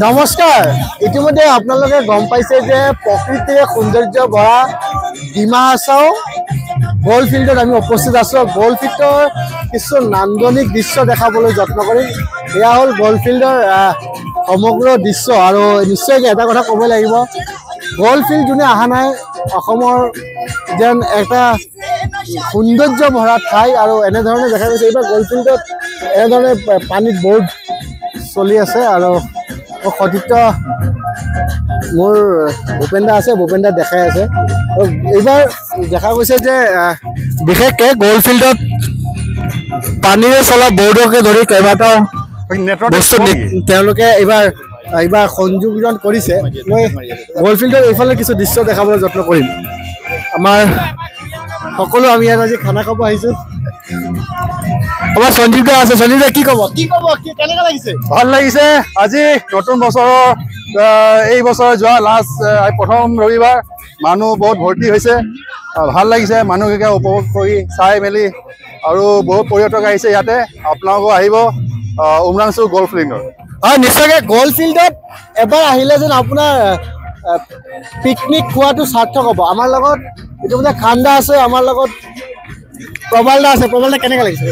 নমস্কাৰ ইতিমধ্যে আপোনালোকে গম পাইছে যে প্ৰকৃতিৰ সৌন্দৰ্য ভৰা ডিমা হাছাও বল ফিল্ডত আমি উপস্থিত আছো। বল ফিল্ডৰ কিছু নান্দনিক দৃশ্য দেখাবলৈ যত্ন কৰিম। এয়া হ'ল বল ফিল্ডৰ সমগ্ৰ দৃশ্য আৰু নিশ্চয় এটা কথা ক'ব লাগিব, বল ফিল্ড যোনে অহা নাই অসমৰ যেন এটা সৌন্দৰ্য ভৰা ঠাই আৰু এনেধৰণে দেখা গৈছে। এইবাৰ বল ফিল্ডত এনেধৰণে পানীত বোৰ্ড চলি আছে আৰু সতীৰ্থ মোৰ ভূপেন দা আছে, ভূপেন দা দেখাই আছে। এইবাৰ দেখা গৈছে যে বিশেষকৈ গ'ল ফিল্ডত পানীৰে চলা বৰ্ডকে ধৰি কেইবাটাও বস্তু তেওঁলোকে এইবাৰ সংযোজন কৰিছে। মই গ'ল ফিল্ডৰ এইফালে কিছু দৃশ্য দেখাবলৈ যত্ন কৰিম। আমাৰ সকলো আমি ইয়াত আজি খানা খাব আহিছোঁ। আমাৰ সঞ্জীৱ দা আছে, সঞ্জীৱ দা কি ক'ব কেনেকুৱা লাগিছে? ভাল লাগিছে। আজি নতুন বছৰৰ এই বছৰ যোৱা লাষ্ট প্ৰথম ৰবিবাৰ মানুহ বহুত ভৰ্তি হৈছে, ভাল লাগিছে। মানুহকেইটা উপভোগ কৰি চাই মেলি আৰু বহুত পৰ্যটক আহিছে ইয়াতে। আপোনালোকো আহিব উমৰাংচু গল্ফ ফিল্ডত। হয় নিশ্চয়কৈ গ'ল ফিল্ডত এবাৰ আহিলে যেন আপোনাৰ পিকনিক খোৱাটো সাৰ্থক হ'ব। আমাৰ লগত ইতিমধ্যে খান্দা আছে, আমাৰ লগত প্ৰবাল দা আছে। প্ৰবাল দা কেনেকুৱা লাগিছে?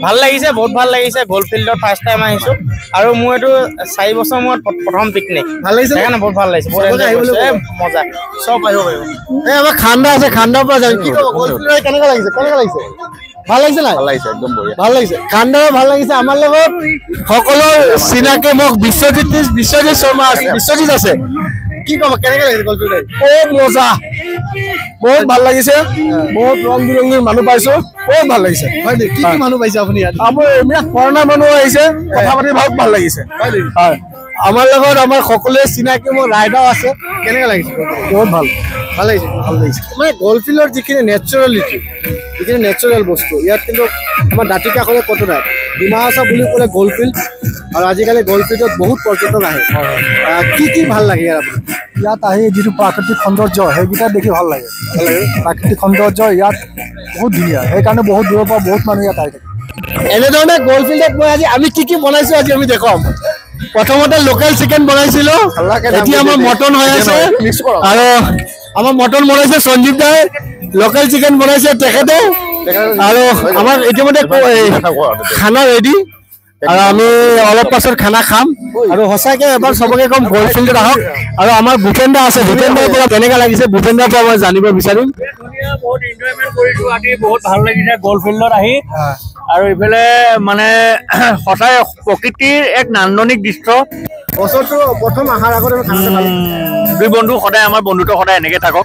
ভাল লাগিছে, বহুত ভাল লাগিছে। গ'ল ফিল্ডত ফাৰ্ষ্ট টাইম আহিছোঁ আৰু মোৰ এইটো 4 বছৰ মূৰত প্ৰথম পিকনিক। ভাল লাগিছে, সেইকাৰণে বহুত ভাল লাগিছে। মজা চব আহিব পাৰিব। এই আমাৰ খান্দা আছে, খান্দাৰ পৰা যাম। কি ক'ব গ'ল ফিল্ডত কেনেকুৱা লাগিছে? ভাল লাগিছে নাই? ভাল লাগিছে, একদম বঢ়িয়া, ভাল লাগিছে। খান্দাৰো ভাল লাগিছে। আমাৰ লগত সকলো চিনাকি মোক বিশ্বজিৎ শৰ্মা আছে, বিশ্বজিৎ আছে। কি ক'ব কেনেকুৱা লাগিছে গ'ল ফিল্ডত? বহুত মজা, বহুত ভাল লাগিছে। বহুত ৰং বিৰঙীৰ মানুহ পাইছো, বহুত ভাল লাগিছে। হয় নেকি? কি মানুহ পাইছে আপুনি ইয়াত? আমাৰ এইবিলাক ফৰেনাৰ মানুহ আহিছে, কথা পাতি বহুত ভাল লাগিছে। হয় আমাৰ লগত আমাৰ সকলোৱে চিনাকি মোৰ ৰাইডাৰ আছে। কেনেকুৱা লাগিছে? বহুত ভাল লাগিছে, মানে গ'ল ফিল্ডৰ যিখিনি নেচাৰেলিটি, যিখিনি নেচাৰেল বস্তু ইয়াত কিন্তু আমাৰ দাঁতি কাষৰে ক'তো নাই। ডিমা হাছাও বুলি ক'লে গ'ল ফিল্ড, আৰু আজিকালি গ'ল ফিল্ডত বহুত পৰ্যটক আহে। কি ভাল লাগে ইয়াত? ইয়াত আহি যিটো প্ৰাকৃতিক সৌন্দৰ্য সেইকেইটা দেখি ভাল লাগে। প্ৰাকৃতিক সৌন্দৰ্য ইয়াত বহুত ধুনীয়া, সেইকাৰণে বহুত দূৰৰ পৰা বহুত মানুহ ইয়াত আহি থাকে। এনেধৰণে গ'ল ফিল্ডত মই আমি কি বনাইছো আজি আমি দেখাম। প্ৰথমতে লোকেল চিকেন বনাইছিলো, এতিয়া আমাৰ মটন হৈ আছে আৰু আমাৰ মটন বনাইছে সঞ্জীৱ দাই, লোকেল চিকেন বনাইছে তেখেতে, আৰু আমাৰ ইতিমধ্যে খানা ৰেডি আৰু আমি অলপ পাছত খানা খাম। আৰু সঁচাকৈ এবাৰ চবকে কম গ'ল ফিল্ডত আহক। আৰু আমাৰ ভূপেন দা আছে, ভূপেন দাৰ পৰা কেনেকুৱা লাগিছে ভূপেন দাৰ পৰা মই জানিব বিচাৰিম। বহুত এনজয়মেণ্ট কৰিছোঁ আজি, বহুত ভাল লাগিছে গ'ল ফিল্ডত আহি। আৰু ইফালে মানে সঁচাই প্ৰকৃতিৰ এক নান্দনিক দৃশ্য। বছৰটো প্ৰথম অহাৰ আগত দুই বন্ধু সদায় আমাৰ বন্ধুত্ব সদায় এনেকৈ থাকক।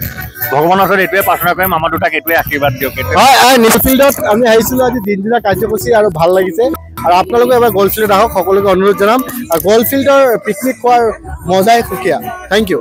ভগৱানৰ ওচৰত এইটোৱে প্ৰাৰ্থনা কৰিম, আমাৰ দুটাক এইটোৱে আশীৰ্বাদ দিয়ক। হয় নিজ ফিল্ডত আমি আহিছিলোঁ আজি দিনদিনা কাৰ্যসূচী আৰু ভাল লাগিছে। আৰু আপোনালোকে এবাৰ গ'ল ফিল্ডত আহক, সকলোকে অনুৰোধ জনাম। আৰু গ'ল ফিল্ডৰ পিকনিক খোৱাৰ মজাই সুকীয়া। Thank U.